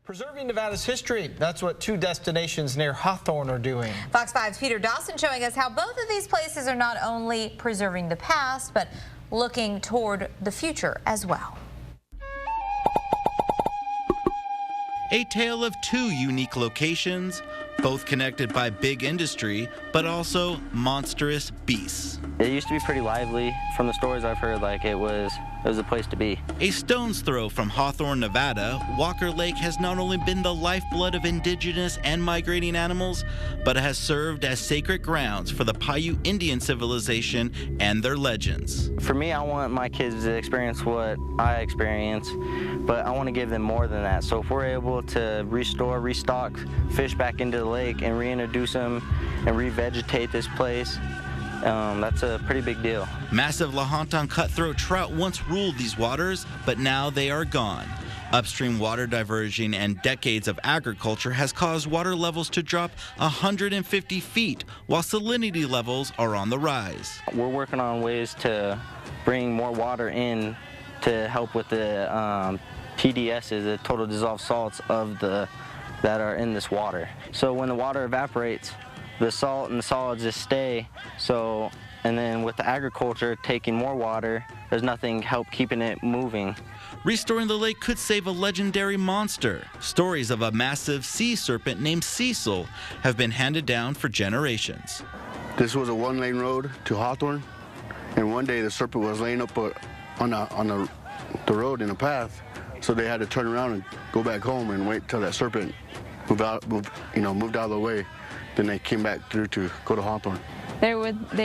Preserving Nevada's history. That's what two destinations near Hawthorne are doing. Fox 5's Peter Dawson showing us how both of these places are not only preserving the past, but looking toward the future as well. A tale of two unique locations, both connected by big industry, but also monstrous beasts. It used to be pretty lively. From the stories I've heard, like it was a place to be. A stone's throw from Hawthorne, Nevada, Walker Lake has not only been the lifeblood of indigenous and migrating animals, but it has served as sacred grounds for the Paiute Indian civilization and their legends. For me, I want my kids to experience what I experienced, but I want to give them more than that. So if we're able to restore, restock fish back into the lake and reintroduce them and revegetate this place, that's a pretty big deal. Massive Lahontan cutthroat trout once ruled these waters, but now they are gone. Upstream water diversion and decades of agriculture has caused water levels to drop 150 feet, while salinity levels are on the rise. We're working on ways to bring more water in to help with the TDSs, the total dissolved salts that are in this water. So when the water evaporates, the salt and the solids just stay. So, and then with the agriculture taking more water, there's nothing help keeping it moving. Restoring the lake could save a legendary monster. Stories of a massive sea serpent named Cecil have been handed down for generations. This was a one-lane road to Hawthorne, and one day the serpent was laying up on the road in a path, so they had to turn around and go back home and wait till that serpent moved out of the way. Then they came back through to go to Hawthorne. They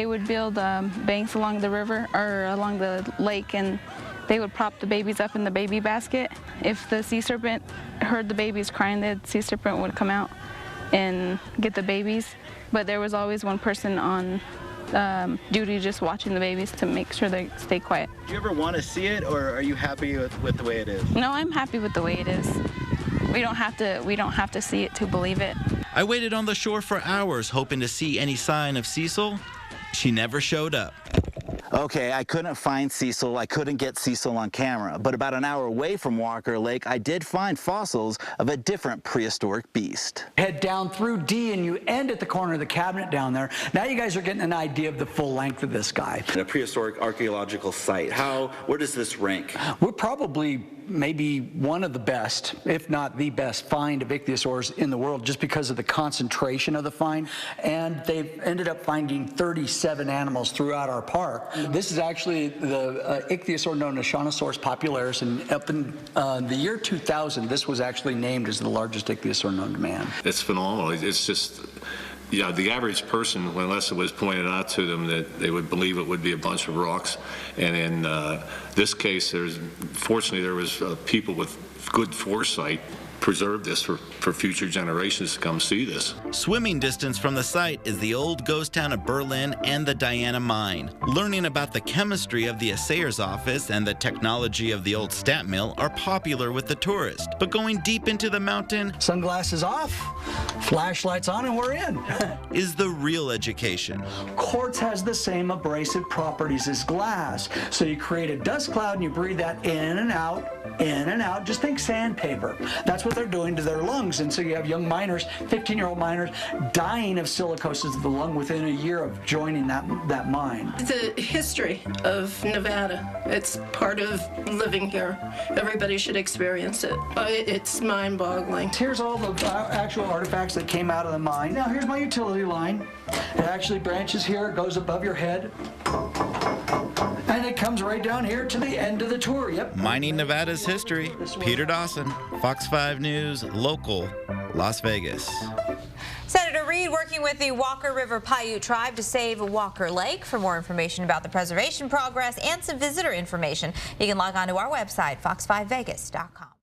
would build banks along the river or along the lake, and they would prop the babies up in the baby basket. If the sea serpent heard the babies crying, the sea serpent would come out and get the babies. But there was always one person on duty just watching the babies to make sure they stay quiet. Do you ever want to see it, or are you happy with the way it is? No, I'm happy with the way it is. We don't have to see it to believe it. I waited on the shore for hours hoping to see any sign of Cecil. She never showed up. Okay, I couldn't find Cecil. I couldn't get Cecil on camera. But about an hour away from Walker Lake, I did find fossils of a different prehistoric beast. Head down through D and you end at the corner of the cabinet down there. Now you guys are getting an idea of the full length of this guy. A prehistoric archaeological site. Where does this rank? We're probably maybe one of the best, if not the best, find of ichthyosaurs in the world, just because of the concentration of the find. And they've ended up finding 37 animals throughout our park. This is actually the ichthyosaur known as Shawnosaurus popularis, and up in the year 2000, this was actually named as the largest ichthyosaur known to man. It's phenomenal. It's just, yeah, the average person, unless it was pointed out to them, that they would believe it would be a bunch of rocks. And in this case, fortunately, there was people with good foresight preserve this for future generations to come see this. Swimming distance from the site is the old ghost town of Berlin and the Diana Mine. Learning about the chemistry of the assayer's office and the technology of the old stamp mill are popular with the tourist. But going deep into the mountain, sunglasses off, flashlights on, and we're in. is the real education. Quartz has the same abrasive properties as glass. So you create a dust cloud and you breathe that in and out, in and out. Just think sandpaper. That's what they're doing to their lungs. And so you have young miners, 15-year-old miners, dying of silicosis of the lung within a year of joining that mine. The history of Nevada, it's part of living here. Everybody should experience it. It's mind-boggling. Here's all the actual artifacts that came out of the mine. Now here's my utility line. It actually branches here, it goes above your head, and it comes right down here to the end of the tour. Yep. Mining Nevada's history. Peter Dawson, Fox 5 News, local, Las Vegas. Senator Reed working with the Walker River Paiute tribe to save Walker Lake. For more information about the preservation progress and some visitor information, you can log on to our website, fox5vegas.com.